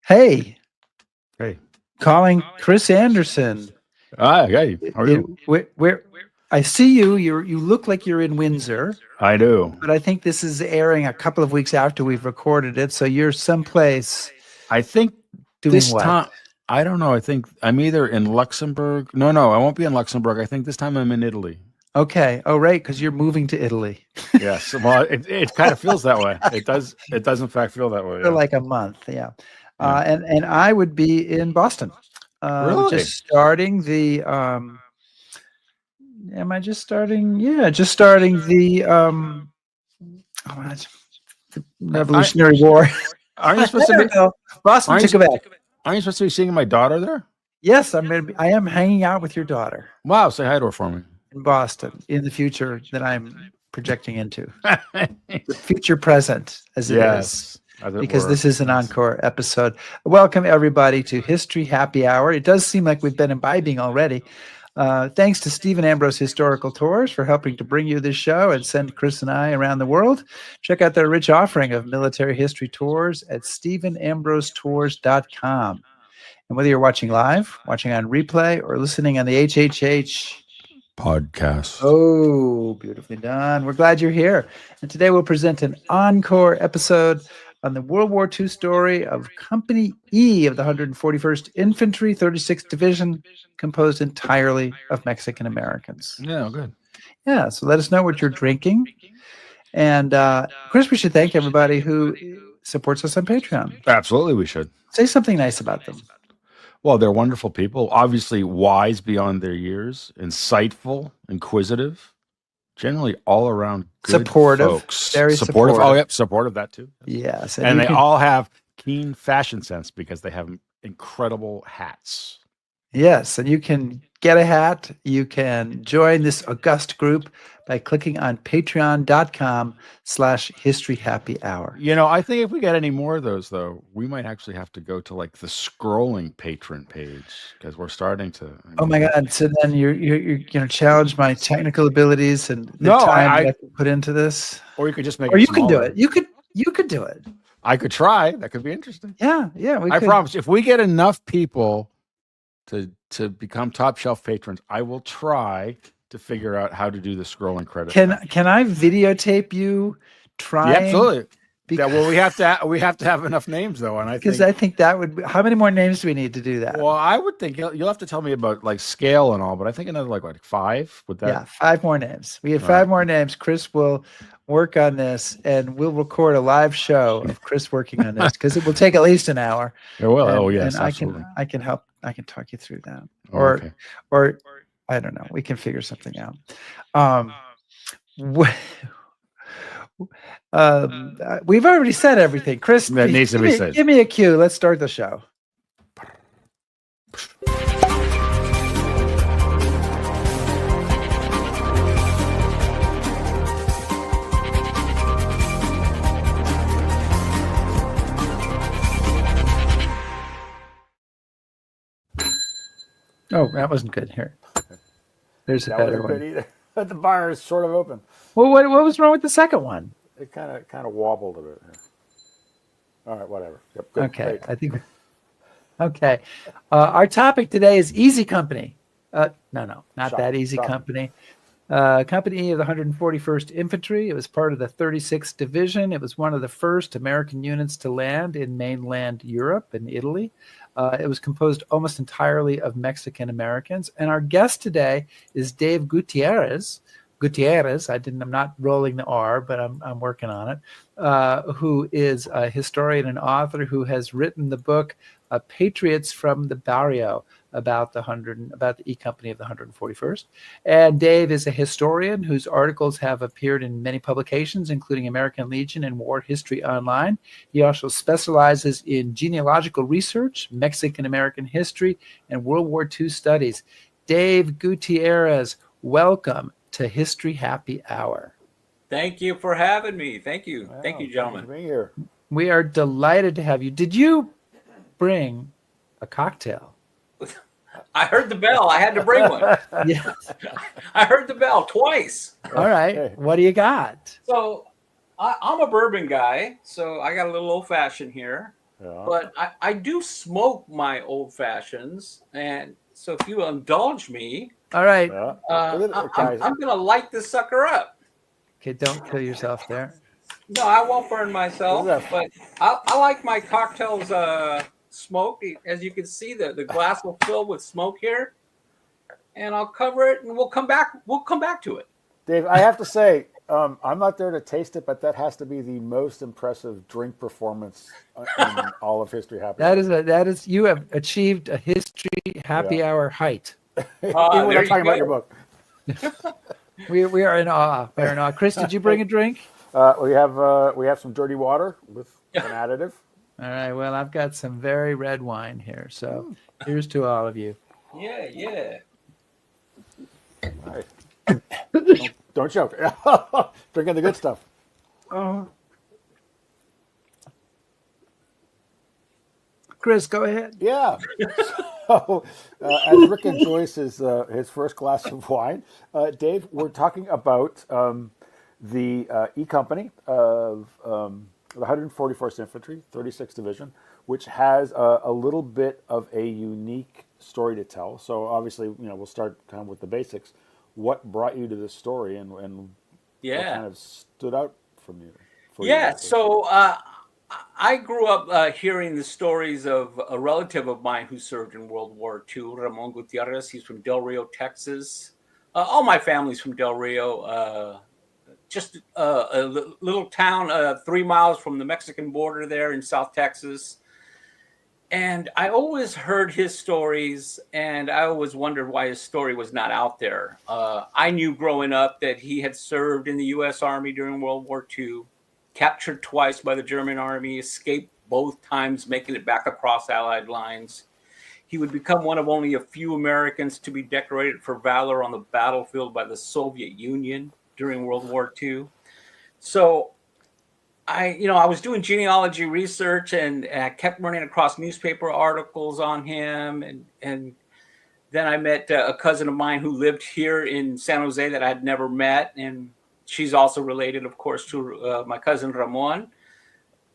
Hey, Hey. calling Chris Anderson. Hey, how are you? I see you. You look like you're in Windsor, I do. but I think this is airing a couple of weeks after we've recorded it. So you're someplace I think doing this what? time, I don't know. I think I'm either in Luxembourg. No, I won't be in Luxembourg. I think this time I'm in Italy. Okay. Oh, right, because you're moving to Italy Yes. Well, it kind of feels that way. It does. It does in fact feel that way. for Yeah. like a month. Yeah. Yeah. And I would be in Boston. Really? Just starting the am I just starting? Yeah, just starting the oh, the Revolutionary War. Aren't you I supposed to don't be? know. Boston Aren't took you, it back. aren't you supposed to be seeing my daughter there? Yes, I am hanging out with your daughter Wow. Say hi to her for me. in Boston in the future that I'm projecting into. The future present, as it is, Yes. As it because were. this is an encore episode. Welcome, everybody, to History Happy Hour. It does seem like we've been imbibing already. Thanks to Stephen Ambrose Historical Tours for helping to bring you this show and send Chris and I around the world. Check out their rich offering of military history tours at stephenambrosetours.com. And whether you're watching live, watching on replay, or listening on the HHH Podcast. Oh, beautifully done. We're glad you're here. And today we'll present an encore episode on the World War II story of Company E of the 141st Infantry, 36th Division, composed entirely of Mexican Americans. Yeah, good. Yeah, so let us know what you're drinking. And Chris, we should thank everybody who supports us on Patreon. Absolutely, we should. Say something nice about them. Well, they're wonderful people, obviously wise beyond their years, insightful, inquisitive, generally all around good Supportive, folks. very supportive. Oh, yep, supportive, that too. Yes. And they all have keen fashion sense because they have incredible hats. Yes, and you can get a hat. You can join this august group by clicking on patreon.com/historyhappyhour. You know, I think if we get any more of those, though, we might actually have to go to like the scrolling patron page because we're starting to. Oh my God! So then you're going to challenge my technical abilities and the No, time that I can put into this. Or you could just make Or it you can do smaller. it. You could do it. I could try. That could be interesting. Yeah. I promise. If we get enough people to become top shelf patrons, I will try to figure out how to do the scrolling credit. Can I videotape you trying? Yeah, absolutely. Well, we have to have enough names though, and I think that would. How many more names do we need to do that? Well, I would think you'll have to tell me about like scale and all, but I think another like 5 would that. Yeah, 5 more names. We have 5 more names. Chris will work on this, and we'll record a live show of Chris working on this because it will take at least an hour. It will. And, Yes, and absolutely. I can help. I can talk you through that, Okay. or I don't know. We can figure something out. We've already said everything. Chris, That needs to be said. Give me a cue. Let's start the show. Oh, that wasn't good. Here, there's a better one. Either. But the bar is sort of open. Well, what was wrong with the second one? It kind of wobbled a bit. All right, whatever. Yep, good. Okay, Great. I think. Okay, our topic today is Easy Company. No, not that Easy Company. Company of the 141st Infantry. It was part of the 36th Division. It was one of the first American units to land in mainland Europe and Italy. It was composed almost entirely of Mexican Americans. And our guest today is Dave Gutierrez. I'm not rolling the R, but I'm working on it. Who is a historian and author who has written the book Patriots from the Barrio about the E Company of the 141st. And Dave is a historian whose articles have appeared in many publications, including American Legion and War History Online. He also specializes in genealogical research, Mexican American history, and World War II studies. Dave Gutierrez, welcome to History Happy Hour. Thank you for having me. Thank you. Wow, Thank you, gentlemen. Thank you for being here. We are delighted to have you. Did you bring a cocktail? I heard the bell. I had to bring one. Yes. I heard the bell twice. All right. What do you got? So I'm a bourbon guy, so I got a little old fashioned here. but I do smoke my old fashions, and so if you indulge me, All right. I'm going to light this sucker up. Okay, don't kill yourself there. No, I won't burn myself, but I like my cocktails smoked. As you can see, the glass will fill with smoke here, and I'll cover it, and we'll come back. We'll come back to it. Dave, I have to say, I'm not there to taste it, but that has to be the most impressive drink performance in all of history. That is you have achieved a history happy hour height. Even when I'm talking about your book. We are in awe. We're in awe. Chris, did you bring a drink? We have some dirty water with an additive. All right. Well, I've got some very red wine here, so here's to all of you. Yeah. All right. Don't choke. Drinking the good stuff. Chris, go ahead. Yeah. So, as Rick enjoys his first glass of wine, Dave, we're talking about the E Company of the 141st Infantry, 36th Division, which has a little bit of a unique story to tell. So obviously, we'll start kind of with the basics. What brought you to this story, and what kind of stood out from you? So I grew up hearing the stories of a relative of mine who served in World War II, Ramon Gutierrez. He's from Del Rio, Texas. All my family's from Del Rio. Just a little town 3 miles from the Mexican border there in South Texas. And I always heard his stories, and I always wondered why his story was not out there. I knew growing up that he had served in the U.S. Army during World War II, captured twice by the German Army, escaped both times, making it back across Allied lines. He would become one of only a few Americans to be decorated for valor on the battlefield by the Soviet Union during World War II. So I was doing genealogy research, and I kept running across newspaper articles on him. And then I met a cousin of mine who lived here in San Jose that I had never met. And she's also related, of course, to my cousin Ramon.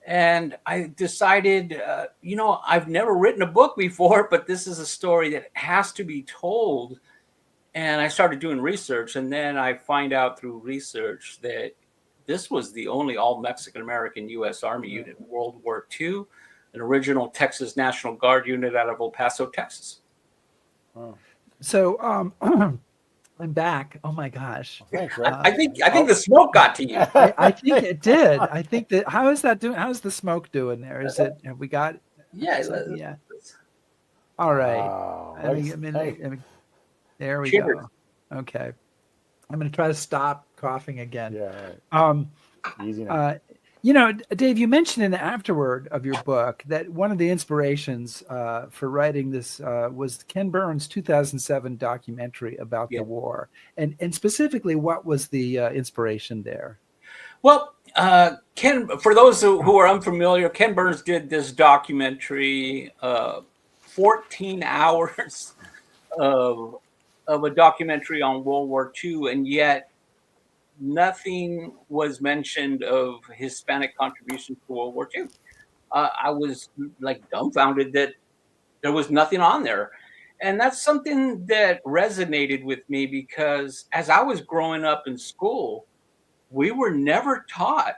And I decided, I've never written a book before, but this is a story that has to be told. And I started doing research, and then I find out through research that this was the only all-Mexican American U.S. Army unit in World War II, an original Texas National Guard unit out of El Paso, Texas. Oh. So I'm back. Oh my gosh! Thanks, Rick. I think the smoke got to you. I think it did. I think that. How is that doing? How's the smoke doing there? Is it? Have we got? Yeah. All right. Wow. There we Cheers. go. Okay. I'm going to try to stop coughing again. Yeah. Right. Easy now. Dave, you mentioned in the afterword of your book that one of the inspirations for writing this was Ken Burns' 2007 documentary about the war. And specifically, what was the inspiration there? Well, Ken, for those who are unfamiliar, Ken Burns did this documentary, 14 hours of a documentary on World War II, and yet nothing was mentioned of Hispanic contributions to World War II. I was dumbfounded that there was nothing on there. And that's something that resonated with me because as I was growing up in school, we were never taught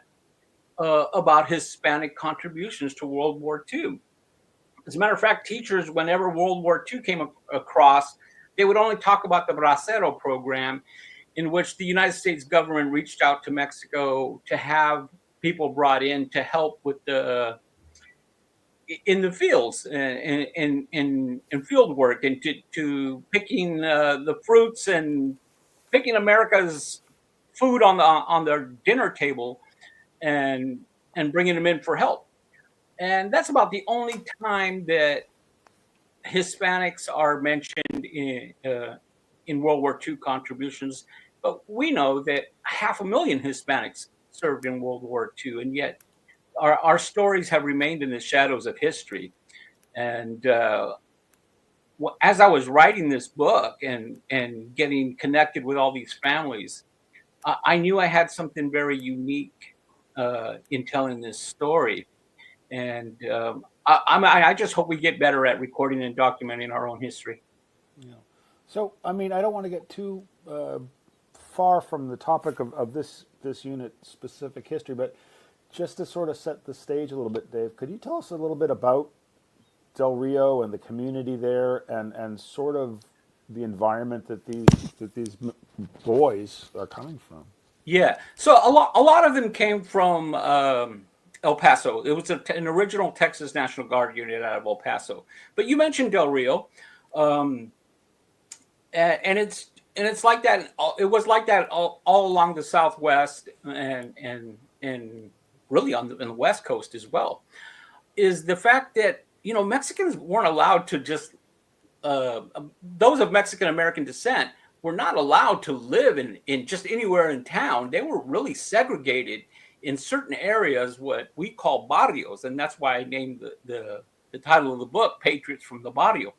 about Hispanic contributions to World War II. As a matter of fact, teachers, whenever World War II came across, they would only talk about the Bracero program, in which the United States government reached out to Mexico to have people brought in to help with in the fields, in field work, and to picking the fruits and picking America's food on their dinner table, and bringing them in for help. And that's about the only time that Hispanics are mentioned in World War II contributions. But we know that 500,000 Hispanics served in World War II, and yet our stories have remained in the shadows of history. And as I was writing this book and getting connected with all these families, I knew I had something very unique in telling this story. And I just hope we get better at recording and documenting our own history. Yeah. So, I mean, I don't want to get too far from the topic of this unit specific history, but just to sort of set the stage a little bit, Dave, could you tell us a little bit about Del Rio and the community there, and sort of the environment that these boys are coming from? Yeah. So a lot of them came from El Paso. It was an original Texas National Guard unit out of El Paso. But you mentioned Del Rio, and it's like that. It was like that all along the Southwest and really in the West Coast as well. Is the fact that Mexicans weren't allowed to just those of Mexican American descent were not allowed to live in just anywhere in town. They were really segregated in certain areas, what we call barrios, and that's why I named the title of the book "Patriots from the Barrio."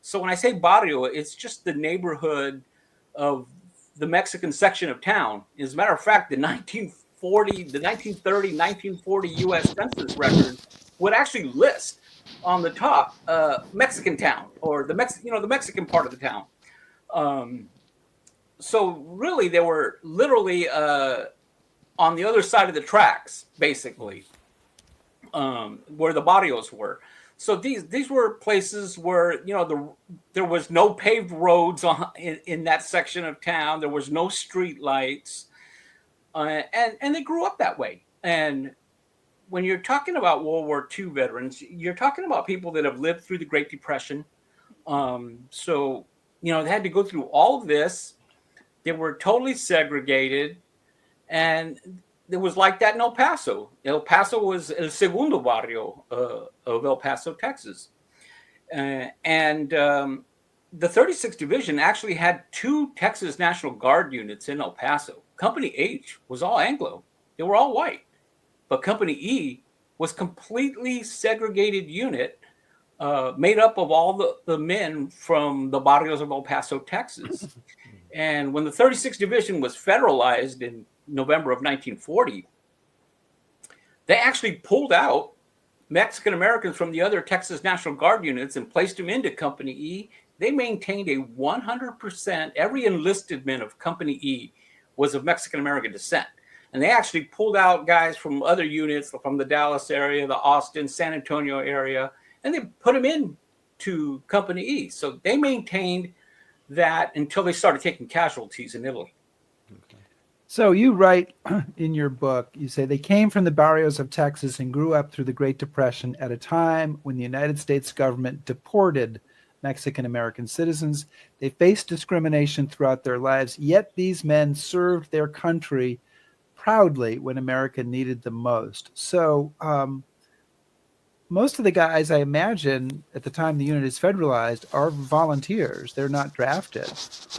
So when I say barrio, it's just the neighborhood of the Mexican section of town. As a matter of fact, the 1930, 1940 U.S. Census record would actually list on the top Mexican town, or the Mexican part of the town. So really, they were literally on the other side of the tracks, basically, where the barrios were. So these were places where there was no paved roads in that section of town. There was no street lights, and they grew up that way. And when you're talking about World War II veterans, you're talking about people that have lived through the Great Depression. So they had to go through all of this. They were totally segregated, and it was like that in El Paso. El Paso was el segundo barrio of El Paso, Texas. And the 36th Division actually had 2 Texas National Guard units in El Paso. Company H was all Anglo. They were all white. But Company E was completely segregated unit made up of all the men from the barrios of El Paso, Texas. And when the 36th Division was federalized in November of 1940, they actually pulled out Mexican Americans from the other Texas National Guard units and placed them into Company E. They maintained a 100%, every enlisted man of Company E was of Mexican American descent. And they actually pulled out guys from other units, from the Dallas area, the Austin, San Antonio area, and they put them in to Company E. So they maintained that until they started taking casualties in Italy. Okay. So you write in your book, you say they came from the barrios of Texas and grew up through the Great Depression at a time when the United States government deported Mexican American citizens. They faced discrimination throughout their lives, yet these men served their country proudly when America needed them most. So most of the guys, I imagine, at the time the unit is federalized, are volunteers. They're not drafted.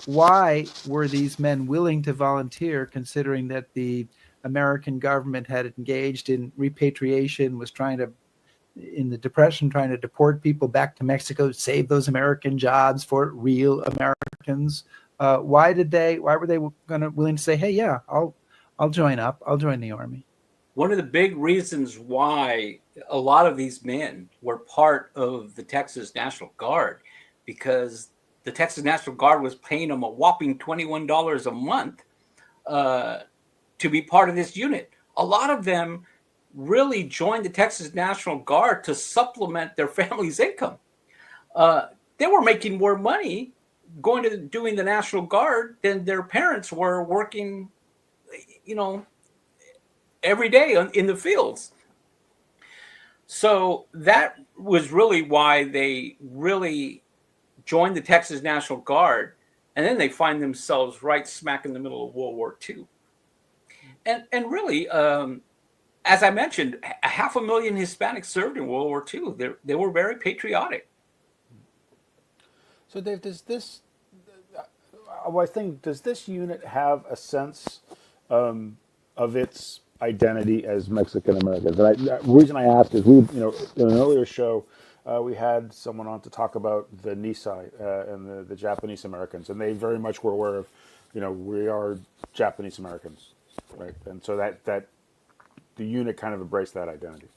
Why were these men willing to volunteer, considering that the American government had engaged in repatriation, was in the Depression, trying to deport people back to Mexico, save those American jobs for real Americans? Why were they willing to say, hey, yeah, I'll join up. I'll join the Army? One of the big reasons why a lot of these men were part of the Texas National Guard, because the Texas National Guard was paying them a whopping $21 a month to be part of this unit. A lot of them really joined the Texas National Guard to supplement their family's income. They were making more money doing the National Guard than their parents were working, every day in the fields. So that was really why they really joined the Texas National Guard, and then they find themselves right smack in the middle of World War II. And really, as I mentioned, 500,000 Hispanics served in World War II. They were very patriotic. So, Dave, does this unit have a sense of its identity as Mexican Americans? And the reason I ask is in an earlier show, we had someone on to talk about the Nisei and the Japanese Americans, and they very much were aware of, we are Japanese Americans, right? And so that the unit kind of embraced that identity.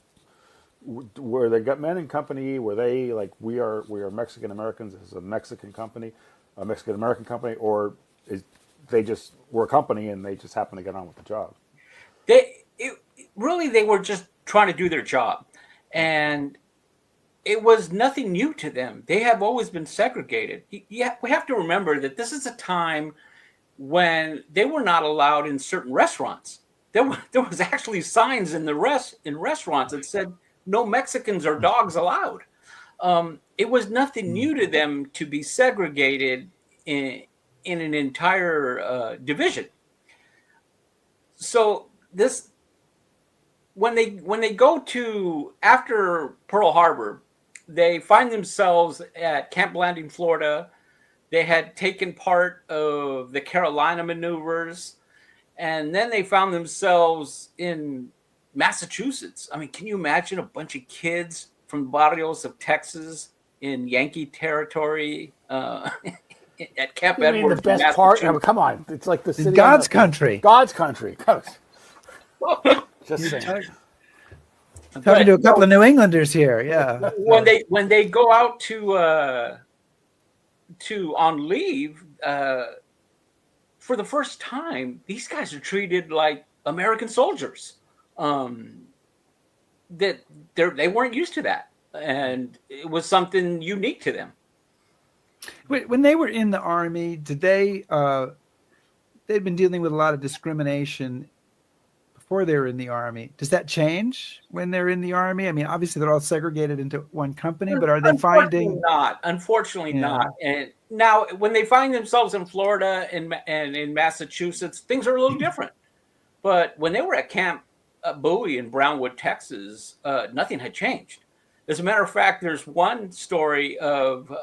were the men in Company E, were they like we are Mexican Americans? This is a Mexican company, a Mexican American company, or is they just were a company and they just happened to get on with the job? Really they were just trying to do their job, and it was nothing new to them. They have always been segregated. Yeah, we have to remember that this is a time when they were not allowed in certain restaurants. There was actually signs in restaurants that said no Mexicans or dogs allowed. It was nothing new to them to be segregated in an entire division. So when they go to after Pearl Harbor, they find themselves at Camp Blanding, Florida. They had taken part of the Carolina maneuvers, and then they found themselves in Massachusetts. I mean, can you imagine a bunch of kids from barrios of Texas in Yankee territory at Camp You mean Edwards? the best part? I mean, come on, it's like the city. God's country. God's country. Just saying. Talking to a couple of New Englanders here. Yeah. When they go out to on leave, for the first time, these guys are treated like American soldiers. That they weren't used to that, and it was something unique to them. When they were in the Army, did they'd been dealing with a lot of discrimination before they were in the Army? Does that change when they're in the Army? I mean, obviously they're all segregated into one company, but are they finding Unfortunately not. And now when they find themselves in Florida and in Massachusetts, things are a little different. But when they were at Camp Bowie in Brownwood, Texas, nothing had changed. As a matter of fact, there's one story of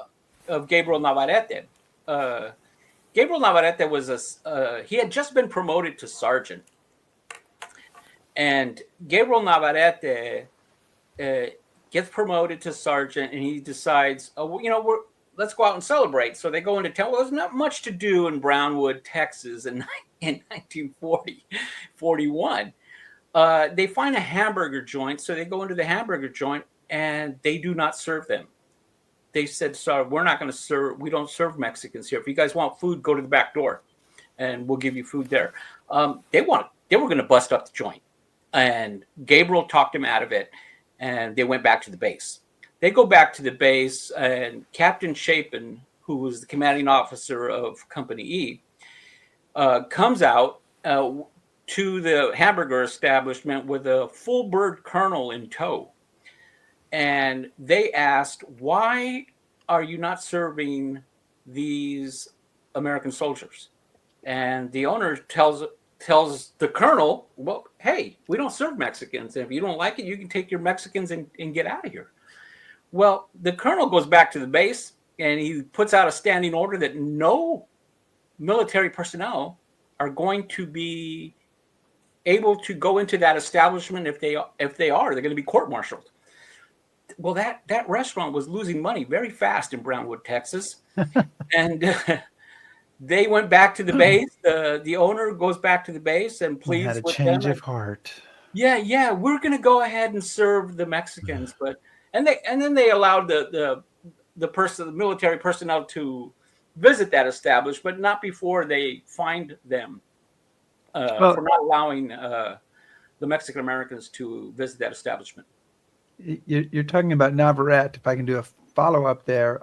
Gabriel Navarrete. Gabriel Navarrete was he had just been promoted to sergeant. And Gabriel Navarrete gets promoted to sergeant, and he decides, let's go out and celebrate. So they go into town. Well, there's not much to do in Brownwood, Texas in 1941. They find a hamburger joint, so they go into the hamburger joint, and they do not serve them. They said, sorry, we're not going to serve. We don't serve Mexicans here. If you guys want food, go to the back door, and we'll give you food there. They were going to bust up the joint. And Gabriel talked him out of it, and they went back to the base. They go back to the base, and Captain Chapin, who was the commanding officer of Company E, comes out to the hamburger establishment with a full bird colonel in tow. And they asked, why are you not serving these American soldiers? And the owner tells the colonel, well, hey, we don't serve Mexicans. And if you don't like it, you can take your Mexicans and get out of here. Well, the colonel goes back to the base, and he puts out a standing order that no military personnel are going to be able to go into that establishment. If they are, they're going to be court-martialed. Well, that restaurant was losing money very fast in Brownwood, Texas. And they went back to the base. The owner goes back to the base and pleads had a with change them. of heart. Yeah, we're going to go ahead and serve the Mexicans, and then they allowed the military personnel to visit that establishment, but not before they fined them for not allowing the Mexican Americans to visit that establishment. You're talking about Navarrete. If I can do a follow up there,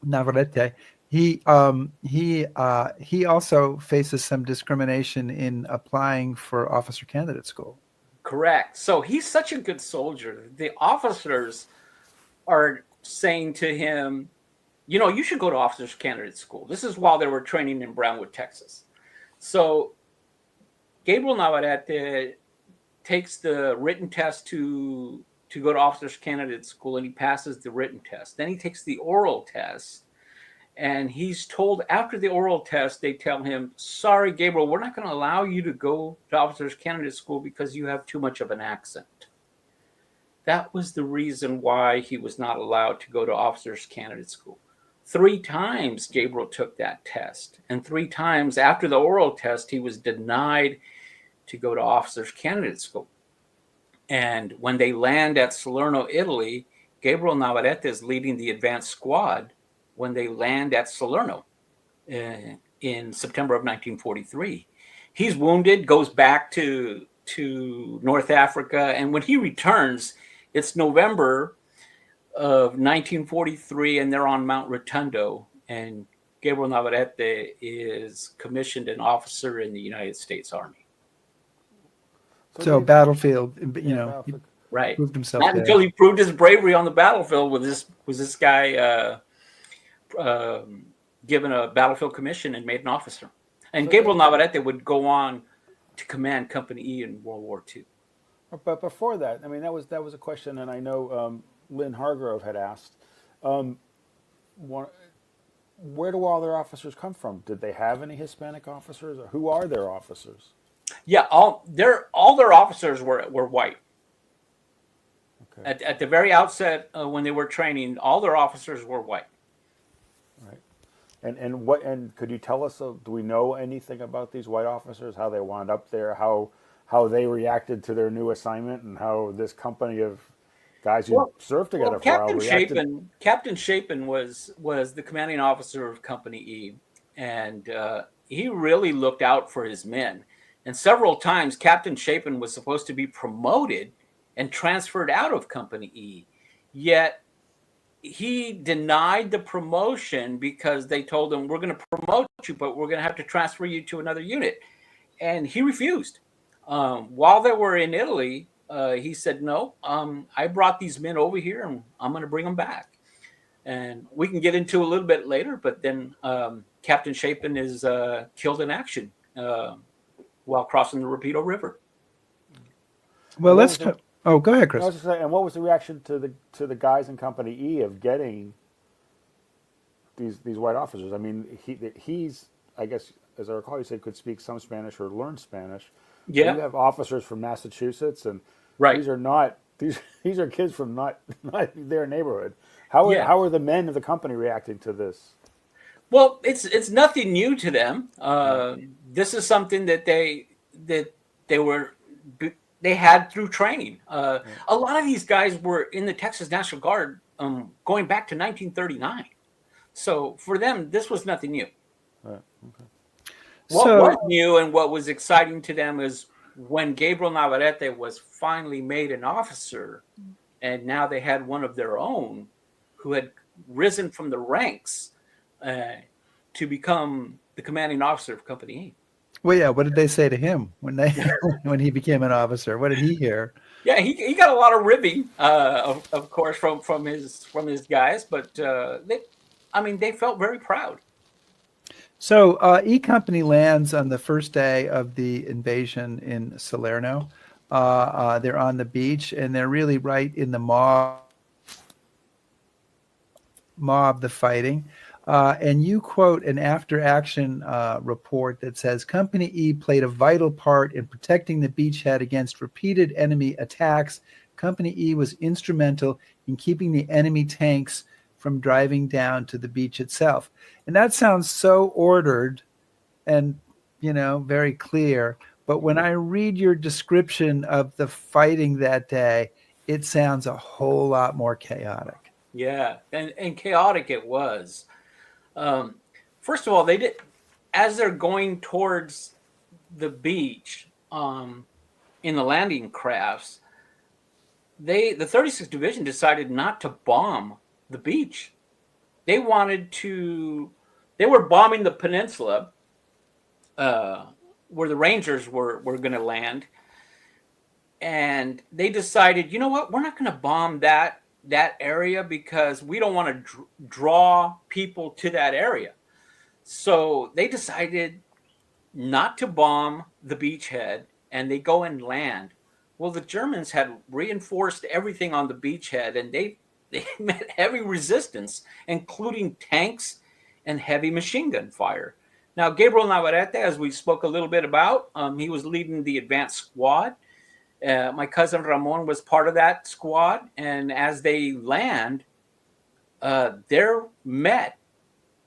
Navarrete. He also faces some discrimination in applying for officer candidate school. Correct. So he's such a good soldier. The officers are saying to him, you should go to officers candidate school. This is while they were training in Brownwood, Texas. So Gabriel Navarrete takes the written test to go to officers candidate school, and he passes the written test. Then he takes the oral test, and he's told after the oral test, they tell him, sorry, Gabriel, we're not going to allow you to go to officers candidate school because you have too much of an accent. That was the reason why he was not allowed to go to officers candidate school. 3 times Gabriel took that test, and 3 times after the oral test, he was denied to go to officers candidate school. And when they land at Salerno, Italy, Gabriel Navarrete is leading the advanced squad when they land at Salerno in September of 1943. He's wounded, goes back to North Africa, and when he returns, it's November of 1943, and they're on Mount Rotundo, and Gabriel Navarrete is commissioned an officer in the United States Army. So battlefield, he Right. proved himself Not there. until he proved his bravery on the battlefield was this guy given a battlefield commission and made an officer. And Gabriel Navarrete would go on to command Company E in World War II. But before that, I mean, that was a question, and I know Lynn Hargrove had asked, where do all their officers come from? Did they have any Hispanic officers? Or who are their officers? Yeah, all their officers were white. Okay. At the very outset, when they were training, all their officers were white. Right. And could you tell us? Do we know anything about these white officers? How they wound up there? How they reacted to their new assignment, and how this company of guys who served together for a while reacted? Captain Chapin was the commanding officer of Company E, and he really looked out for his men. And several times, Captain Chapin was supposed to be promoted and transferred out of Company E, yet he denied the promotion because they told him, "We're going to promote you, but we're going to have to transfer you to another unit," and he refused. While they were in Italy, he said, "No, I brought these men over here, and I'm going to bring them back." And we can get into a little bit later, but then Captain Chapin is killed in action while crossing the Rapido River. Well, let's. Oh, go ahead, Chris. I was just saying, and what was the reaction to the guys in Company E of getting these white officers? I mean, he's, I guess, as I recall, you said could speak some Spanish or learn Spanish. Yeah, you have officers from Massachusetts, and right. These are not these are kids from not their neighborhood. How are the men of the company reacting to this? Well, it's nothing new to them. This is something that they had through training. A lot of these guys were in the Texas National Guard going back to 1939. So for them, this was nothing new. Right. Okay. What was new and what was exciting to them is when Gabriel Navarrete was finally made an officer, and now they had one of their own who had risen from the ranks to become the commanding officer of Company E. Well, yeah. What did they say to him when he became an officer? What did he hear? Yeah, he got a lot of ribbing, of course, from his guys, but they felt very proud. So E Company lands on the first day of the invasion in Salerno. They're on the beach, and they're really right in the mob the fighting. And you quote an after-action report that says Company E played a vital part in protecting the beachhead against repeated enemy attacks. Company E was instrumental in keeping the enemy tanks from driving down to the beach itself. And that sounds so ordered and, very clear. But when I read your description of the fighting that day, it sounds a whole lot more chaotic. Yeah, and chaotic it was. First of all, as they're going towards the beach in the landing crafts, the 36th Division decided not to bomb the beach. They were bombing the peninsula where the Rangers were going to land. And they decided, you know what, we're not going to bomb that area because we don't want to draw people to that area. So they decided not to bomb the beachhead, and they go and land. Well, the Germans had reinforced everything on the beachhead, and they met heavy resistance, including tanks and heavy machine gun fire. Now, Gabriel Navarrete, as we spoke a little bit about, he was leading the advanced squad. My cousin Ramon was part of that squad, and as they land, they're met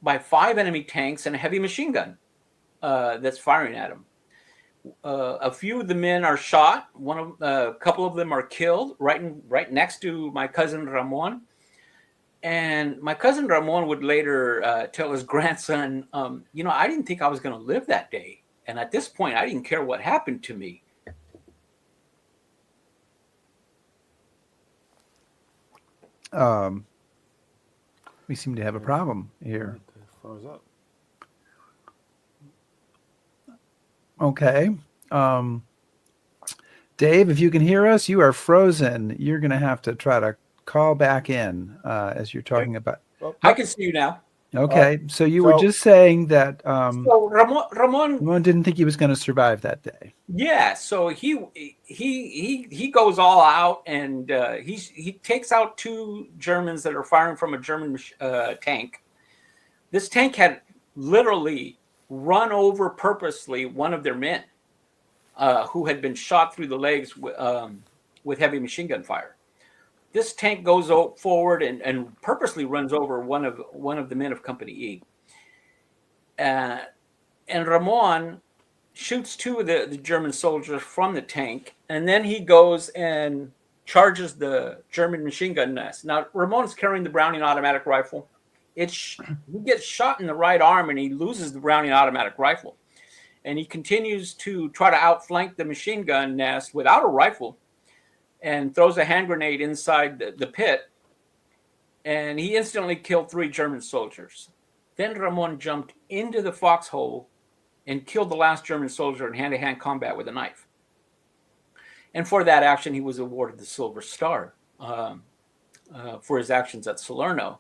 by 5 enemy tanks and a heavy machine gun that's firing at them. A few of the men are shot. A couple of them are killed right next to my cousin Ramon. And my cousin Ramon would later tell his grandson, I didn't think I was going to live that day. And at this point, I didn't care what happened to me. We seem to have a problem here. Froze up. Okay. Dave, if you can hear us, you are frozen. You're going to have to try to call back in as you're talking about. I can see you now. Okay. So you were just saying that so Ramon didn't think he was going to survive that day. Yeah. So he goes all out, and he takes out two Germans that are firing from a German tank. This tank had literally run over purposely one of their men who had been shot through the legs with heavy machine gun fire. This tank goes forward and purposely runs over one of the men of Company E. And Ramon shoots two of the German soldiers from the tank, and then he goes and charges the German machine gun nest. Now, Ramon's carrying the Browning automatic rifle. He gets shot in the right arm, and he loses the Browning automatic rifle. And he continues to try to outflank the machine gun nest without a rifle, and throws a hand grenade inside the pit, and he instantly killed 3 German soldiers. Then Ramon jumped into the foxhole and killed the last German soldier in hand-to-hand combat with a knife. And for that action, he was awarded the Silver Star for his actions at Salerno.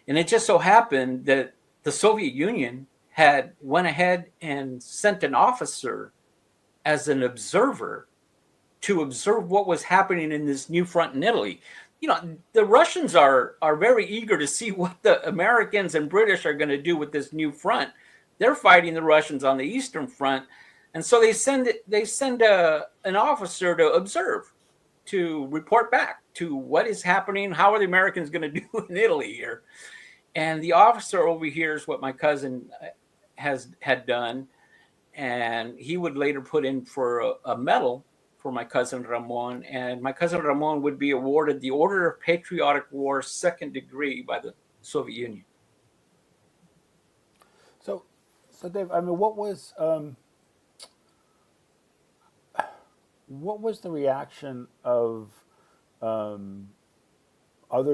And it just so happened that the Soviet Union had went ahead and sent an officer as an observer to observe what was happening in this new front in Italy. The Russians are very eager to see what the Americans and British are going to do with this new front. They're fighting the Russians on the Eastern Front. And so they send an officer to observe, to report back to what is happening. How are the Americans going to do in Italy here? And the officer overhears what my cousin had done. And he would later put in for a medal for my cousin Ramon, and my cousin Ramon would be awarded the Order of Patriotic War, 2nd degree by the Soviet Union. So Dave, I mean, what was the reaction of other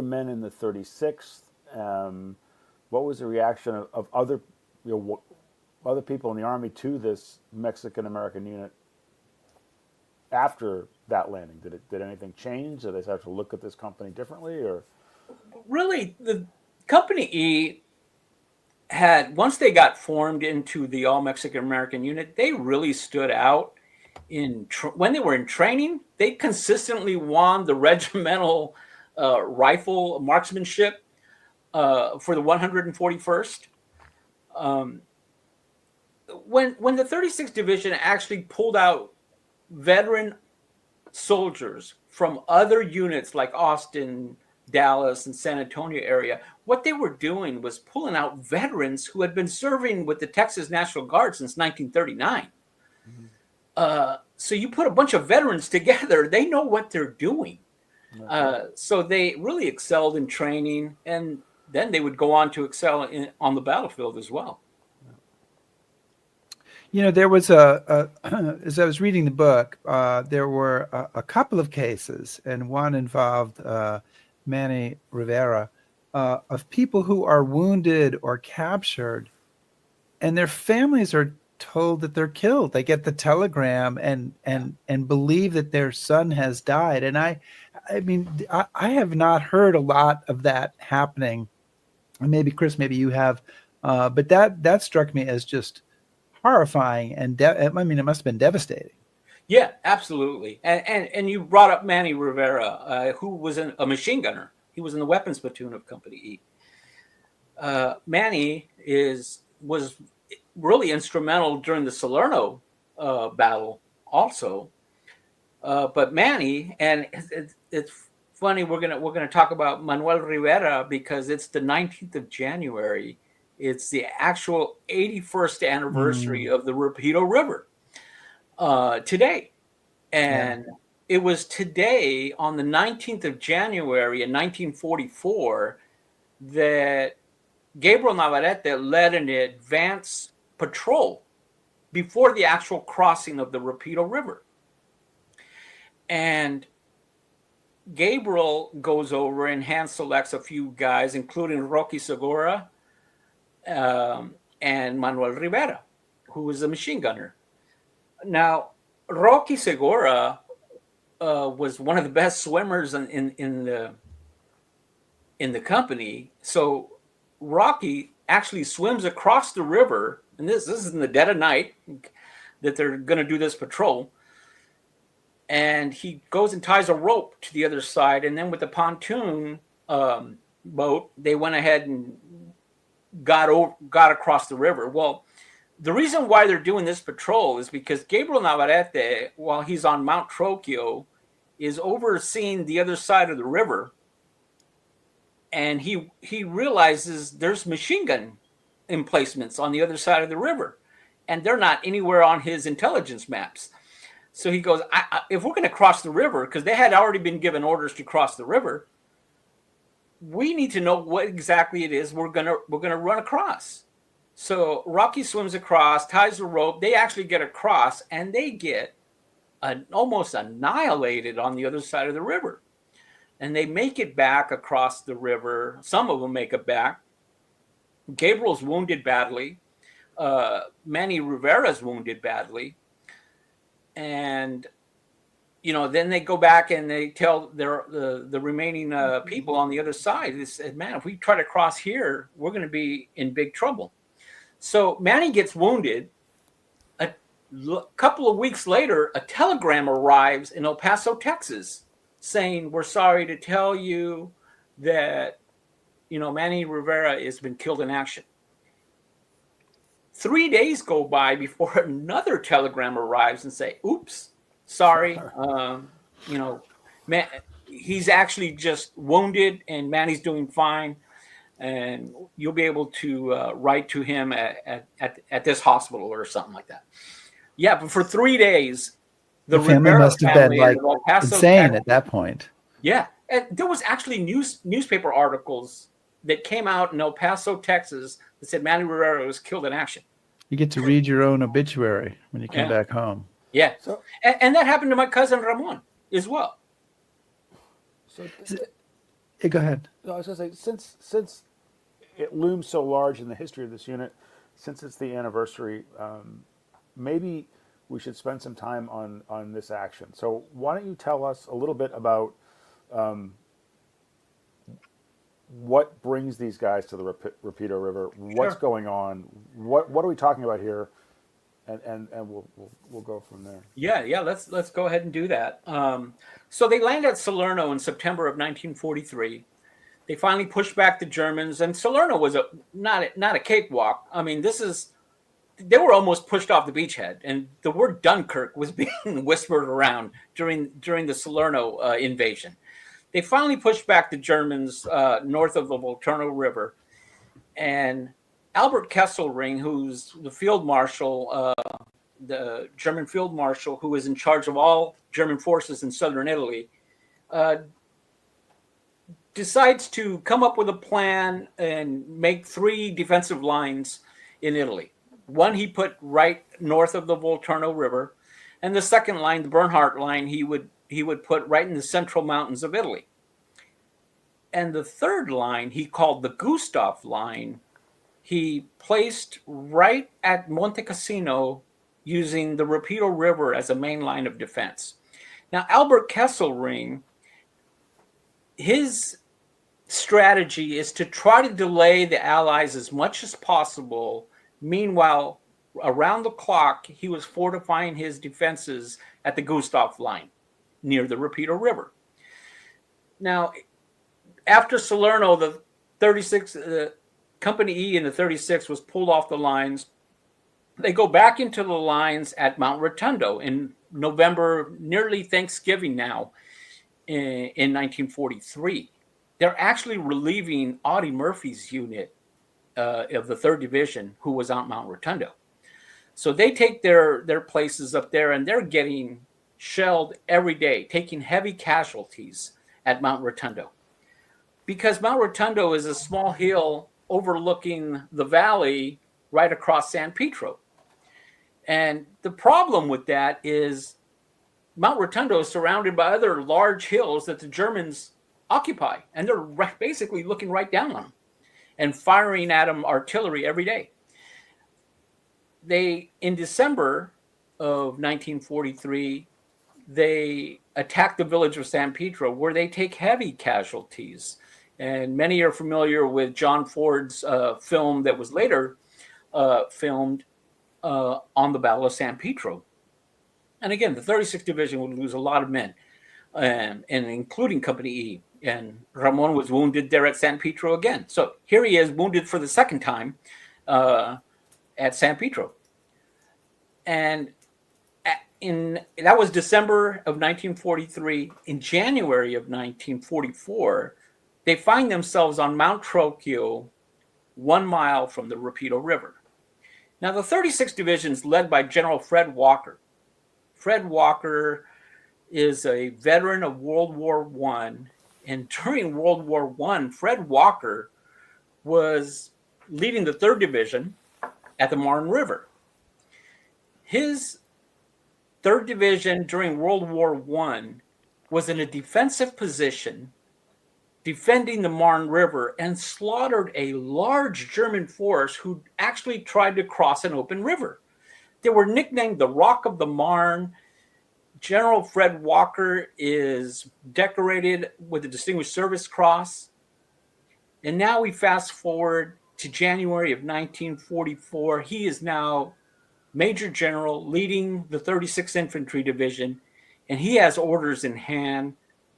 men in the 36th? What was the reaction of other people in the Army to this Mexican-American unit after that landing? Did anything change? Did they start to look at this company differently, or? Really, the Company E had, once they got formed into the All Mexican American Unit, they really stood out when they were in training. They consistently won the regimental rifle marksmanship for the 141st. When the 36th Division actually pulled out veteran soldiers from other units like Austin, Dallas, and San Antonio area, what they were doing was pulling out veterans who had been serving with the Texas National Guard since 1939. Mm-hmm. So you put a bunch of veterans together, they know what they're doing. So they really excelled in training, and then they would go on to excel on the battlefield as well. There was as I was reading the book, there were a couple of cases, and one involved Manny Rivera, of people who are wounded or captured, and their families are told that they're killed. They get the telegram and believe that their son has died. And I have not heard a lot of that happening. Maybe Chris, maybe you have, but that struck me as just horrifying, and it must have been devastating. Yeah, absolutely. And you brought up Manny Rivera, who was a machine gunner. He was in the weapons platoon of Company E. Manny was really instrumental during the Salerno battle, also. But Manny, and it's funny, we're gonna talk about Manuel Rivera because it's the 19th of January. It's the actual 81st anniversary of the Rapido River. today. And it was today, on the 19th of January in 1944, that Gabriel Navarrete led an advance patrol before the actual crossing of the Rapido River. And Gabriel goes over and hand selects a few guys, including Rocky Segura and Manuel Rivera, who was a machine gunner. Now, Rocky Segura was one of the best swimmers in the company. So Rocky actually swims across the river, and this is in the dead of night that they're going to do this patrol. And he goes and ties a rope to the other side, and then with the pontoon boat, they went ahead and got across the river. Well, the reason why they're doing this patrol is because Gabriel Navarrete, while he's on Mount Trocchio, is overseeing the other side of the river, and he realizes there's machine gun emplacements on the other side of the river, and they're not anywhere on his intelligence maps. So he goes, if we're going to cross the river, because they had already been given orders to cross the river, we need to know what exactly it is we're gonna run across. So Rocky swims across, ties the rope. They actually get across, and they get almost annihilated on the other side of the river. And they make it back across the river. Some of them make it back. Gabriel's wounded badly. Manny Rivera's wounded badly. And, then they go back and they tell the remaining people on the other side, they said, man, if we try to cross here, we're going to be in big trouble. So Manny gets wounded. A couple of weeks later, a telegram arrives in El Paso, Texas, saying, we're sorry to tell you that, Manny Rivera has been killed in action. 3 days go by before another telegram arrives and say, oops, sorry. Man, he's actually just wounded and Manny's doing fine. And you'll be able to write to him at this hospital or something like that. Yeah, but for 3 days, the family Rivera must have been like Paso, insane Texas, at that point. Yeah, and there was actually newspaper articles that came out in El Paso, Texas, that said Manny Rivera was killed in action. You get to read your own obituary when you come back home. Yeah, so and that happened to my cousin Ramon as well. So go ahead. No, I was going to say, since it looms so large in the history of this unit, since it's the anniversary, maybe we should spend some time on this action. So why don't you tell us a little bit about what brings these guys to the Rapido River? What's going on? What are we talking about here? And we'll go from there. Yeah. Let's go ahead and do that. So they land at Salerno in September of 1943. They finally pushed back the Germans, and Salerno was not a cakewalk. I mean, they were almost pushed off the beachhead, and the word Dunkirk was being whispered around during the Salerno invasion. They finally pushed back the Germans north of the Volturno River, and Albert Kesselring, who's the field marshal, the German field marshal who was in charge of all German forces in southern Italy, decides to come up with a plan and make 3 defensive lines in Italy. One he put right north of the Volturno River, and the second line, the Bernhardt line, he would put right in the central mountains of Italy. And the third line he called the Gustav line. He placed right at Monte Cassino using the Rapido River as a main line of defense. Now, Albert Kesselring, his strategy is to try to delay the Allies as much as possible. Meanwhile, around the clock, he was fortifying his defenses at the Gustav line near the Rapido River. Now, after Salerno, the 36, Company E and the 36 was pulled off the lines. They go back into the lines at Mount Rotundo in November, nearly Thanksgiving now, in 1943. They're actually relieving Audie Murphy's unit of the 3rd Division, who was on Mount Rotundo. So they take their places up there, and they're getting shelled every day, taking heavy casualties at Mount Rotundo. Because Mount Rotundo is a small hill overlooking the valley right across San Pietro. And the problem with that is Mount Rotundo is surrounded by other large hills that the Germans occupy. And they're basically looking right down on them and firing at them artillery every day. In December of 1943, they attack the village of San Pietro, where they take heavy casualties. And many are familiar with John Ford's film that was later filmed on the Battle of San Pietro. And again, the 36th Division would lose a lot of men, and including Company E. And Ramon was wounded there at San Pietro again. So here he is, wounded for the second time at San Pietro. And that was December of 1943. In January of 1944, they find themselves on Mount Trocchio, 1 mile from the Rapido River. Now, the 36th Division is led by General Fred Walker. Fred Walker is a veteran of World War I. And during World War I, Fred Walker was leading the 3rd Division at the Marne River. His 3rd Division during World War I was in a defensive position defending the Marne River and slaughtered a large German force who actually tried to cross an open river. They were nicknamed the Rock of the Marne. General Fred Walker is decorated with the Distinguished Service Cross. And now we fast forward to January of 1944. He is now Major General leading the 36th Infantry Division, and he has orders in hand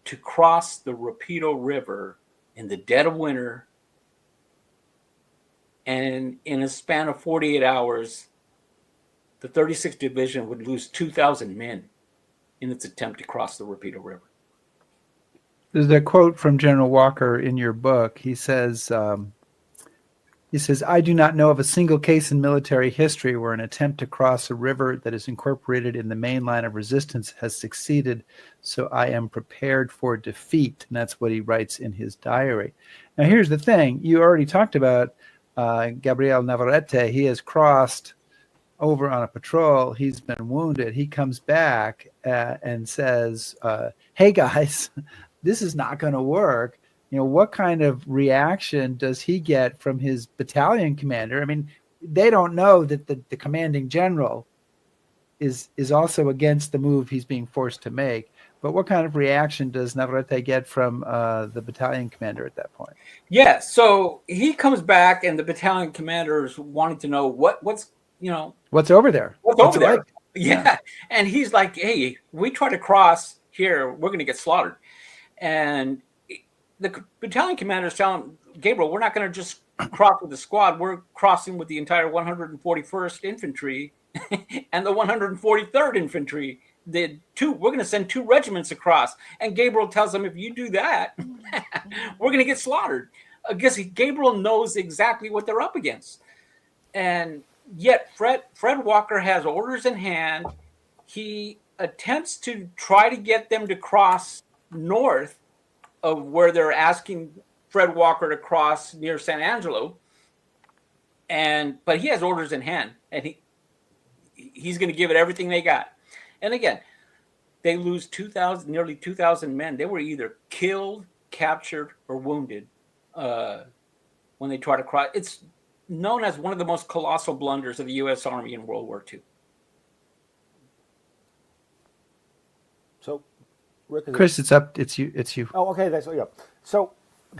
to cross the Rapido River in the dead of winter. And in a span of 48 hours, the 36th Division would lose 2,000 men in its attempt to cross the Rapido River. There's a quote from General Walker in your book. He says, I do not know of a single case in military history where an attempt to cross a river that is incorporated in the main line of resistance has succeeded, so I am prepared for defeat. And that's what he writes in his diary. Now, here's the thing. You already talked about Gabriel Navarrete. He has crossed over on a patrol. He's been wounded. He comes back and says, hey, guys, this is not going to work. You know, what kind of reaction does he get from his battalion commander? I mean, they don't know that the commanding general is also against the move he's being forced to make. But what kind of reaction does Navarrete get from the battalion commander at that point? Yeah, so he comes back, and the battalion commander is wanting to know what's over there. What's over there? Like? Yeah, and he's like, "Hey, we try to cross here, we're going to get slaughtered." And the battalion commander is telling Gabriel, "We're not going to just cross with the squad. We're crossing with the entire 141st Infantry and the 143rd Infantry. We're going to send 2 regiments across." And Gabriel tells him, "If you do that, we're going to get slaughtered." I guess Gabriel knows exactly what they're up against. And yet Fred Walker has orders in hand. He attempts to try to get them to cross north of where they're asking Fred Walker to cross near San Angelo. But he has orders in hand, and he's going to give it everything they got. And again, they lose nearly 2,000 men. They were either killed, captured, or wounded when they try to cross. It's known as one of the most colossal blunders of the U.S. Army in World War II. So, Rick, Chris, it's you. Oh, okay. Yeah. So,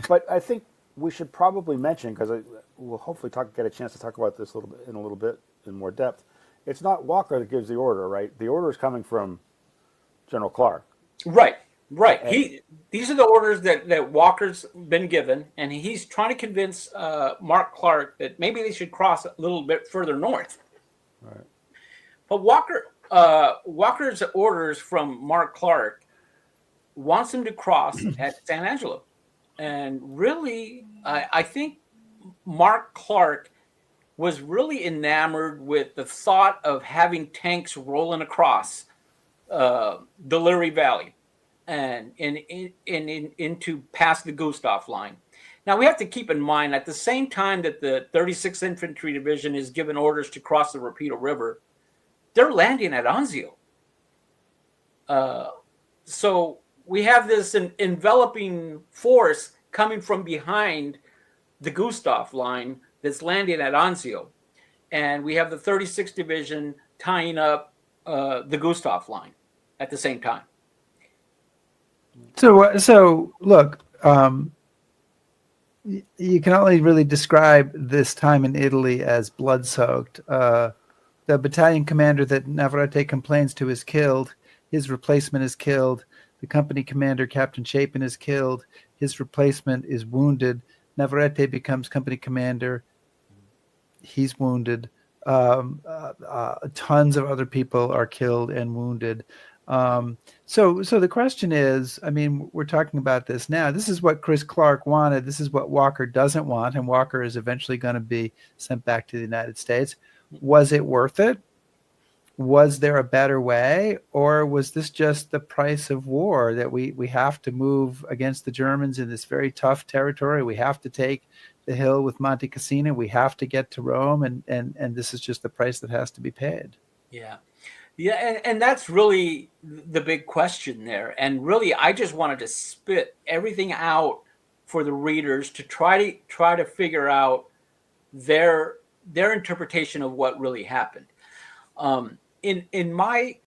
but I think we should probably mention, because we'll hopefully get a chance to talk about this a little bit in more depth. It's not Walker that gives the order, right? The order is coming from General Clark. Right. These are the orders that Walker's been given, and he's trying to convince Mark Clark that maybe they should cross a little bit further north. Right. But Walker's orders from Mark Clark wants him to cross at San Angelo. And really, I think Mark Clark was really enamored with the thought of having tanks rolling across the Leary Valley and into past the Gustav line. Now we have to keep in mind at the same time that the 36th Infantry Division is given orders to cross the Rapido River, they're landing at Anzio. So we have this enveloping force coming from behind the Gustav line that's landing at Anzio. And we have the 36th Division tying up the Gustav line at the same time. So look, you can only really describe this time in Italy as blood-soaked. The battalion commander that Navarrete complains to is killed. His replacement is killed. The company commander, Captain Chapin, is killed. His replacement is wounded. Navarrete becomes company commander. He's wounded. Tons of other people are killed and wounded. So the question is, I mean, we're talking about this now. This is what Chris Clark wanted. This is what Walker doesn't want, and Walker is eventually going to be sent back to the United States. Was it worth it? Was there a better way, or was this just the price of war, that we have to move against the Germans in this very tough territory? We have to take the hill with Monte Cassino. We have to get to Rome, and this is just the price that has to be paid. Yeah. Yeah, and that's really the big question there. And really, I just wanted to spit everything out for the readers to try to figure out their interpretation of what really happened. In my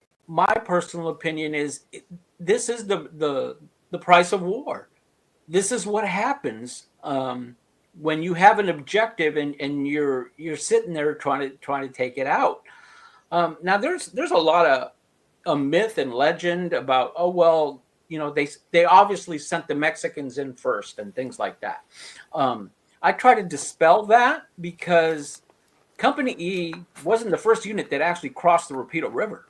personal opinion is this is the price of war. This is what happens when you have an objective and you're sitting there trying to take it out. Now there's a lot of a myth and legend about, oh well, they obviously sent the Mexicans in first and things like that. I try to dispel that because Company E wasn't the first unit that actually crossed the Rapido River.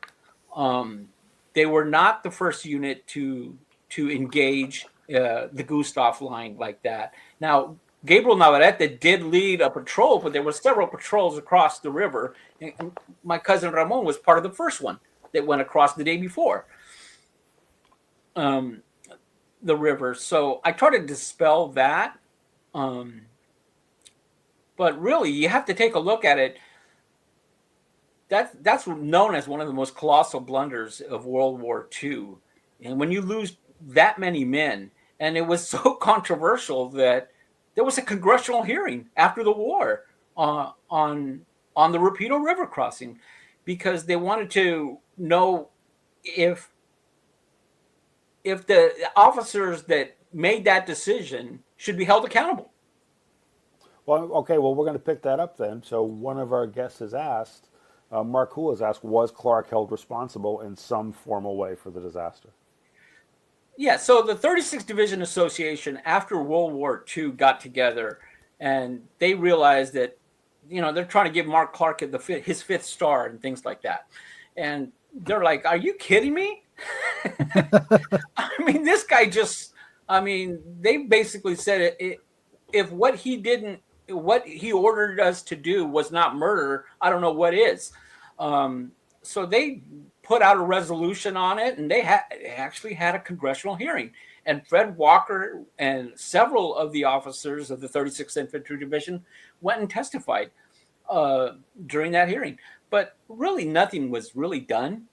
They were not the first unit to engage the Gustav line like that. Now, Gabriel Navarrete did lead a patrol, but there were several patrols across the river. And my cousin Ramon was part of the first one that went across the day before the river. So I try to dispel that. But really, you have to take a look at it. That's known as one of the most colossal blunders of World War II. And when you lose that many men, and it was so controversial that there was a congressional hearing after the war on the Rapido River crossing, because they wanted to know if the officers that made that decision should be held accountable. Well, okay, well, we're going to pick that up then. So one of our guests has asked, Mark Hool has asked, was Clark held responsible in some formal way for the disaster? Yeah, so the 36th Division Association after World War II got together, and they realized that, they're trying to give Mark Clark his fifth star and things like that. And they're like, are you kidding me? I mean, this guy they basically said if what he ordered us to do was not murder, I don't know what is. So they put out a resolution on it, and they actually had a congressional hearing. And Fred Walker and several of the officers of the 36th Infantry Division went and testified during that hearing. But really, nothing was really done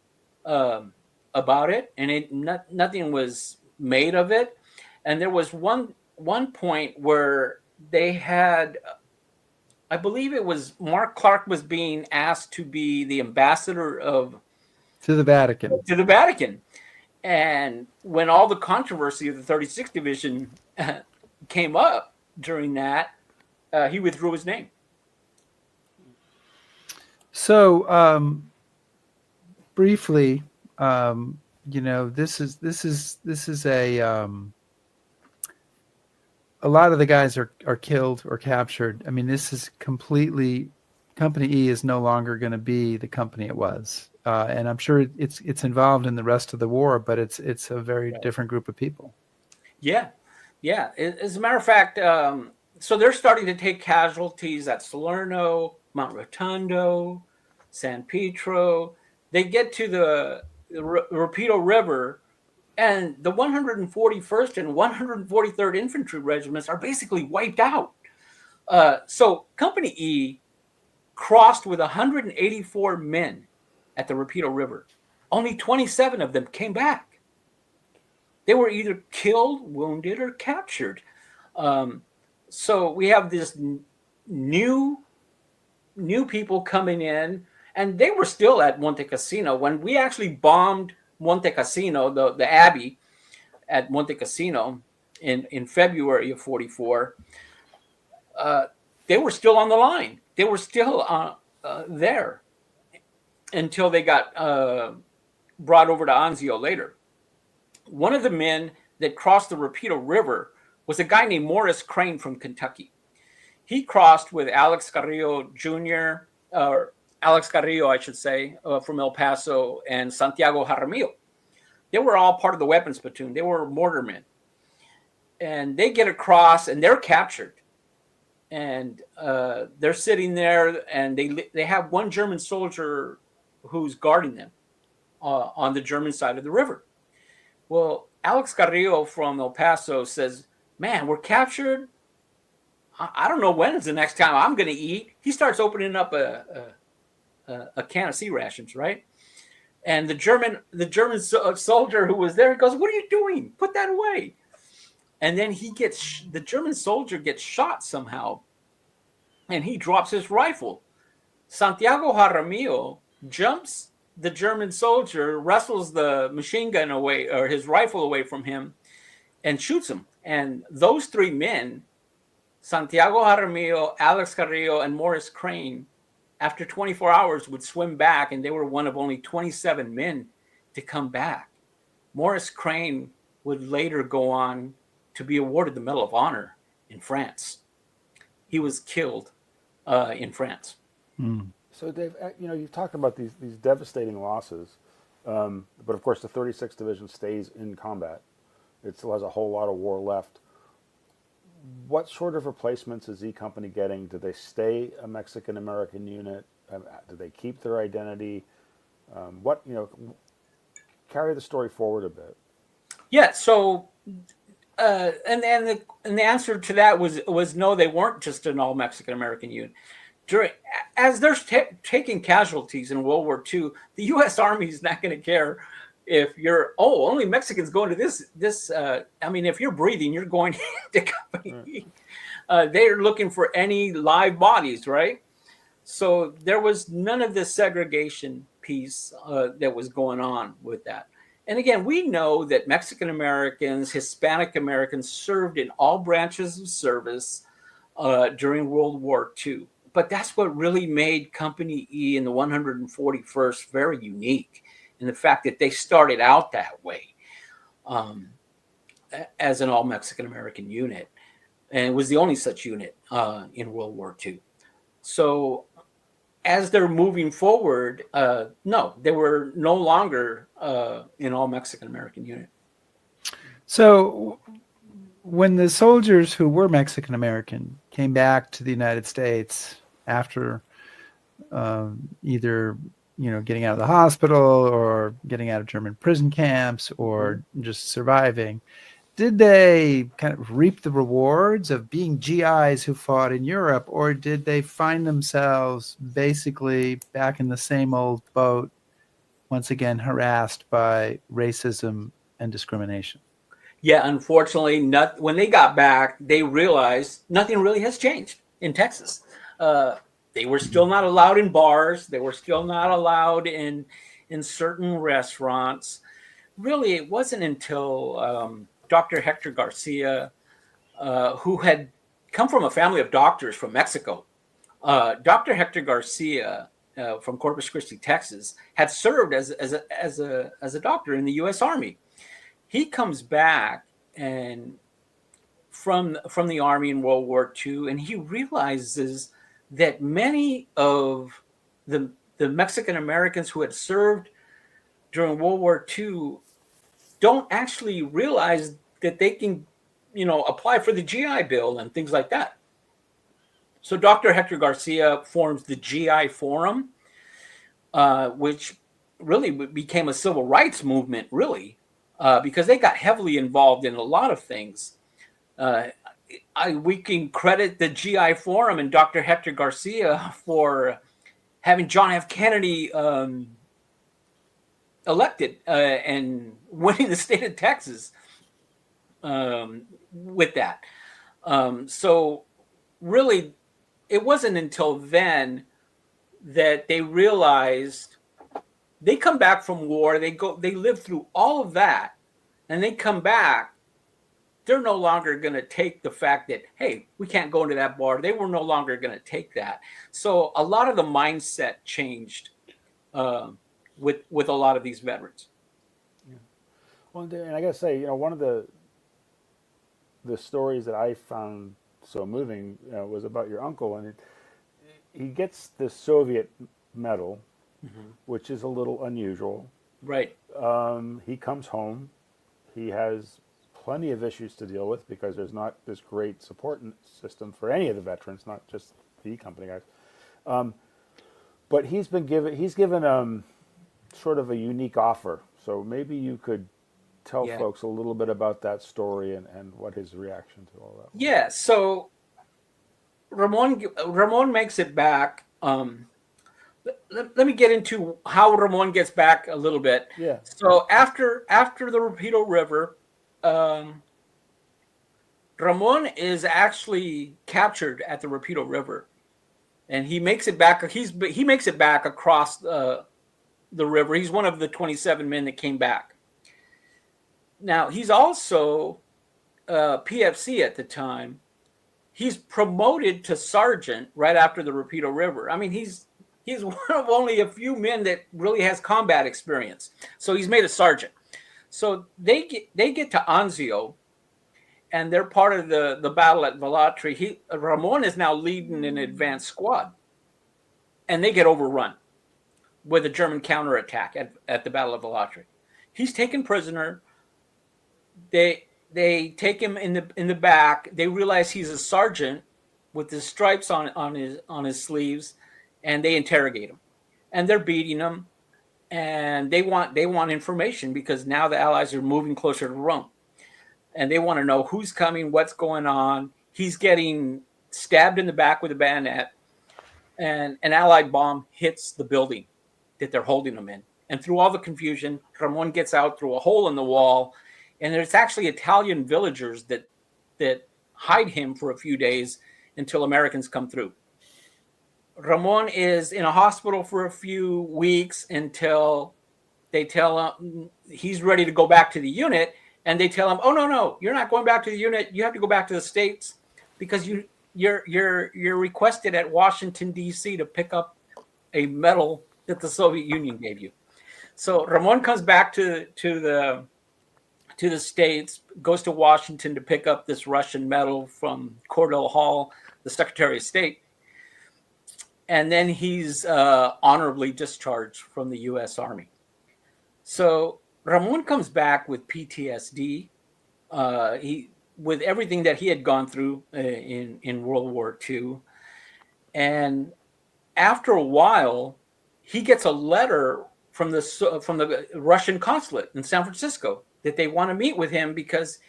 about it, and nothing was made of it. And there was one point where they had, I believe it was Mark Clark was being asked to be the ambassador to the Vatican. And when all the controversy of the 36th Division came up during that, he withdrew his name. So briefly, this is a lot of the guys are killed or captured. I mean, this is completely, Company E is no longer going to be the company it was. And I'm sure it's involved in the rest of the war, but it's a very different group of people. Yeah. As a matter of fact, so they're starting to take casualties at Salerno, Mount Rotondo, San Pietro. They get to the Rapido River, and the 141st and 143rd Infantry Regiments are basically wiped out. So Company E crossed with 184 men at the Rapido River. Only 27 of them came back. They were either killed, wounded, or captured. So we have this new people coming in, and they were still at Monte Cassino. When we actually bombed Monte Cassino, the Abbey at Monte Cassino in February of 44, they were still on the line. They were still there until they got brought over to Anzio later. One of the men that crossed the Rapido River was a guy named Morris Crane from Kentucky. He crossed with Alex Carrillo Jr., or Alex Carrillo, I should say, from El Paso, and Santiago Jaramillo. They were all part of the weapons platoon. They were mortarmen. And they get across, and they're captured. And they're sitting there, and they have one German soldier who's guarding them on the German side of the river. Well, Alex Carrillo from El Paso says, man, we're captured. I don't know when is the next time I'm going to eat. He starts opening up a can of sea rations, right? And the German soldier who was there goes, what are you doing? Put that away. And then the German soldier gets shot somehow, and he drops his rifle. Santiago Jaramillo jumps the German soldier, wrestles the machine gun away, or his rifle away from him, and shoots him. And those three men, Santiago Jaramillo, Alex Carrillo, and Morris Crane, after 24 hours would swim back, and they were one of only 27 men to come back. Morris Crane would later go on to be awarded the Medal of Honor in France. He was killed in France. Mm. So, Dave, you've talked about these devastating losses, but of course the 36th Division stays in combat. It still has a whole lot of war left. What sort of replacements is E Company getting? Do they stay a Mexican-American unit? Do they keep their identity? Carry the story forward a bit. Yeah, so... and the answer to that was no, they weren't just an all Mexican American unit. As they're taking casualties in World War II, the U.S. Army is not going to care if you're only Mexicans going to this. If you're breathing, you're going to Company. They're looking for any live bodies, right? So there was none of this segregation piece that was going on with that. And again, we know that Mexican Americans, Hispanic Americans served in all branches of service during World War II. But that's what really made Company E and the 141st very unique, in the fact that they started out that way as an all Mexican American unit. And it was the only such unit in World War II. So as they're moving forward, no, they were no longer an all Mexican American unit. So when the soldiers who were Mexican American came back to the United States after either getting out of the hospital or getting out of German prison camps or just surviving, did they kind of reap the rewards of being GIs who fought in Europe, or did they find themselves basically back in the same old boat, once again harassed by racism and discrimination? Yeah, unfortunately, when they got back, they realized nothing really has changed in Texas. They were still not allowed in bars. They were still not allowed in certain restaurants. Really, it wasn't until Dr. Hector Garcia, who had come from a family of doctors from Mexico. Dr. Hector Garcia from Corpus Christi, Texas, had served as a doctor in the U.S. Army. He comes back and from the Army in World War II, and he realizes that many of the Mexican Americans who had served during World War II don't actually realize that they can, apply for the GI Bill and things like that. So Dr. Hector Garcia forms the GI Forum, which really became a civil rights movement, really, because they got heavily involved in a lot of things. We can credit the GI Forum and Dr. Hector Garcia for having John F. Kennedy elected and winning the state of Texas with that. So really, it wasn't until then that they realized they come back from war, they live through all of that, and they come back. They're no longer going to take the fact that, hey, we can't go into that bar. They were no longer going to take that. So a lot of the mindset changed with a lot of these veterans. Yeah. Well, and I got to say, one of the stories that I found so moving was about your uncle, and he gets the Soviet medal, which is a little unusual. Right. He comes home. He has plenty of issues to deal with because there's not this great support system for any of the veterans, not just the company guys. But he's given sort of a unique offer. So maybe you could tell folks a little bit about that story and what his reaction to all that was. Yeah. So Ramon makes it back. Let me get into how Ramon gets back a little bit. Yeah. So after the Rapido River, Ramon is actually captured at the Rapido River, and he makes it back. He makes it back across the river. He's one of the 27 men that came back. Now he's also PFC at the time. He's promoted to sergeant right after the Rapido River. I mean, he's one of only a few men that really has combat experience. So he's made a sergeant. So they get to Anzio, and they're part of the battle at Vellatri. Ramon is now leading an advanced squad, and they get overrun with a German counterattack at the Battle of Vellatri. He's taken prisoner. They take him in the back. They realize he's a sergeant with the stripes on his sleeves, and they interrogate him, and they're beating him. And they want information because now the Allies are moving closer to Rome, and they want to know who's coming, what's going on. He's getting stabbed in the back with a bayonet, and an Allied bomb hits the building that they're holding him in. And through all the confusion, Ramon gets out through a hole in the wall, and there's actually Italian villagers that hide him for a few days until Americans come through. Ramon is in a hospital for a few weeks until they tell him he's ready to go back to the unit, and they tell him, "Oh no, you're not going back to the unit. You have to go back to the States because you're requested at Washington D.C. to pick up a medal that the Soviet Union gave you." So Ramon comes back to the States, goes to Washington to pick up this Russian medal from Cordell Hall, the Secretary of State. And then he's honorably discharged from the U.S. Army. So Ramon comes back with PTSD, with everything that he had gone through in World War II. And after a while, he gets a letter from the Russian consulate in San Francisco that they want to meet with him because,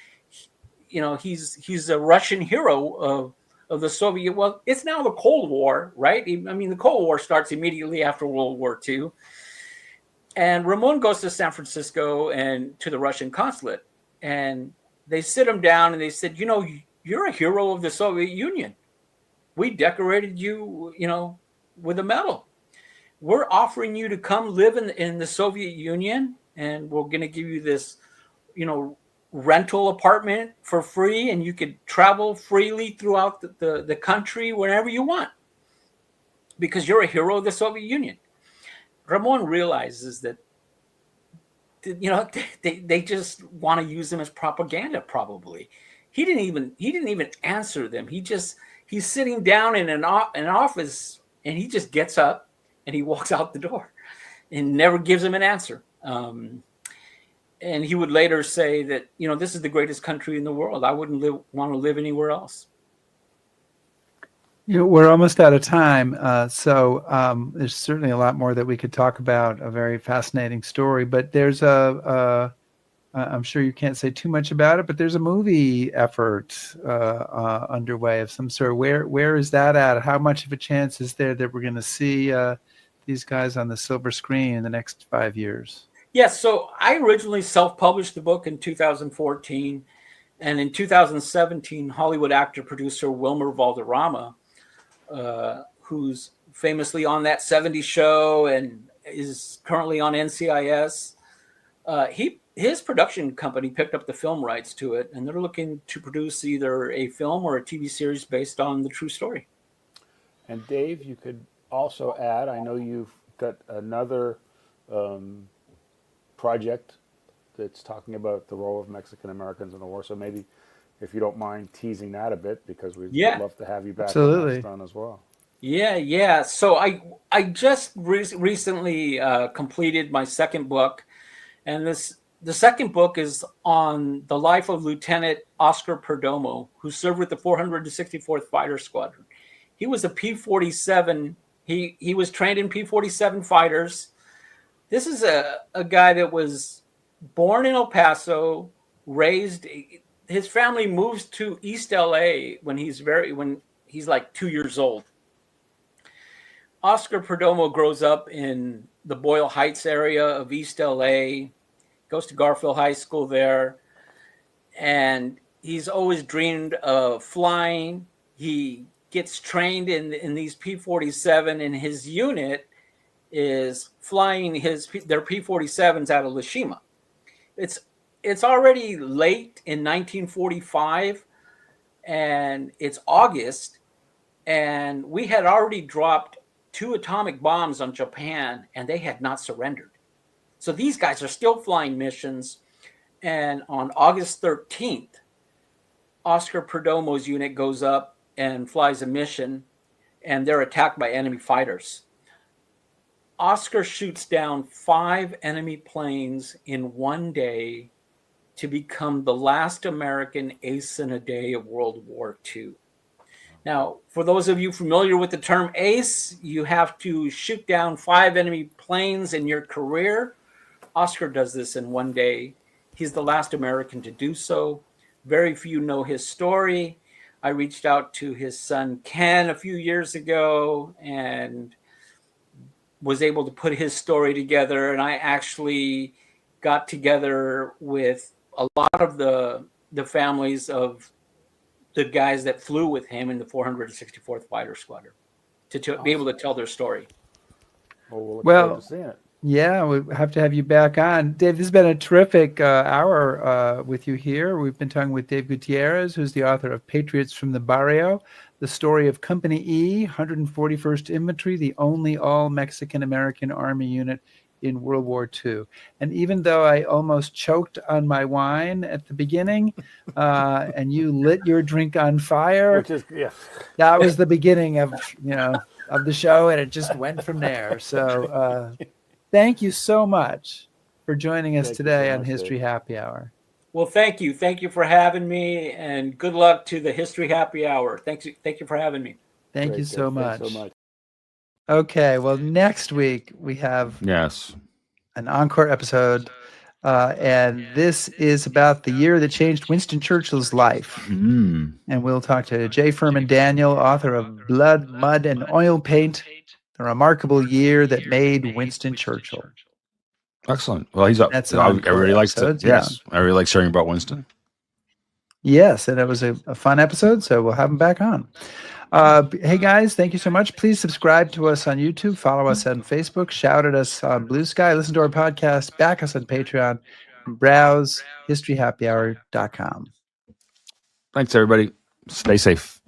he's a Russian hero of the Soviet. Well, it's now the Cold War, right? I mean, the Cold War starts immediately after World War II. And Ramon goes to San Francisco and to the Russian consulate, and they sit him down and they said, you're a hero of the Soviet Union. We decorated you, with a medal. We're offering you to come live in the Soviet Union, and we're going to give you this, rental apartment for free, and you could travel freely throughout the country whenever you want because you're a hero of the Soviet Union. Ramon realizes that, they just want to use him as propaganda. Probably he didn't even answer them. He's sitting down in an office, and he just gets up and he walks out the door and never gives him an answer. And he would later say that, this is the greatest country in the world. I wouldn't want to live anywhere else. We're almost out of time, so there's certainly a lot more that we could talk about. A very fascinating story, but there's I'm sure you can't say too much about it, but there's a movie effort underway of some sort. Where is that at? How much of a chance is there that we're going to see these guys on the silver screen in the next 5 years? Yes, so I originally self-published the book in 2014, and in 2017, Hollywood actor-producer Wilmer Valderrama, who's famously on That 70s Show and is currently on NCIS, his production company picked up the film rights to it, and they're looking to produce either a film or a TV series based on the true story. And Dave, you could also add, I know you've got another project that's talking about the role of Mexican Americans in the war. So maybe if you don't mind teasing that a bit, because we'd love to have you back on next time as well. Yeah. So I just recently completed my second book, and the second book is on the life of Lieutenant Oscar Perdomo, who served with the 464th Fighter Squadron. He was a P-47. He was trained in P-47 fighters. This is a guy that was born in El Paso, raised. His family moves to East LA when he's like 2 years old. Oscar Perdomo grows up in the Boyle Heights area of East LA, goes to Garfield High School there, and he's always dreamed of flying. He gets trained in these P-47, and his unit is flying their P-47s out of Lashima. It's already late in 1945, and it's August, and we had already dropped 2 atomic bombs on Japan, and they had not surrendered. So these guys are still flying missions, and on August 13th, Oscar Perdomo's unit goes up and flies a mission, and they're attacked by enemy fighters. Oscar shoots down 5 enemy planes in one day to become the last American ace in a day of World War II. Now, for those of you familiar with the term ace, you have to shoot down 5 enemy planes in your career. Oscar does this in one day. He's the last American to do so. Very few know his story. I reached out to his son, Ken, a few years ago and was able to put his story together. And I actually got together with a lot of the families of the guys that flew with him in the 464th Fighter Squadron to be able to tell their story. Well, we'll look forward to seeing it. Yeah, we have to have you back on. Dave, this has been a terrific hour with you here. We've been talking with Dave Gutierrez, who's the author of Patriots from the Barrio, the story of Company E, 141st Infantry, the only all-Mexican-American Army unit in World War II. And even though I almost choked on my wine at the beginning, and you lit your drink on fire, that was the beginning of the show, and it just went from there. So thank you so much for joining us today on History Happy Hour. Well, thank you. Thank you for having me, and good luck to the History Happy Hour. Thank you for having me. Thank you so much. Okay, well, next week we have an encore episode, and this is about the year that changed Winston Churchill's life. And we'll talk to J. Furman Daniel, author of Blood, Mud, and Oil Paint, the remarkable year that made Winston Churchill. Excellent. Well, he's up. Everybody likes it. Yes, everybody likes hearing about Winston. Yes, and it was a fun episode, so we'll have him back on. Hey guys, thank you so much. Please subscribe to us on YouTube, follow us on Facebook, shout at us on Blue Sky, listen to our podcast, back us on Patreon, and browse historyhappyhour.com. Thanks, everybody. Stay safe.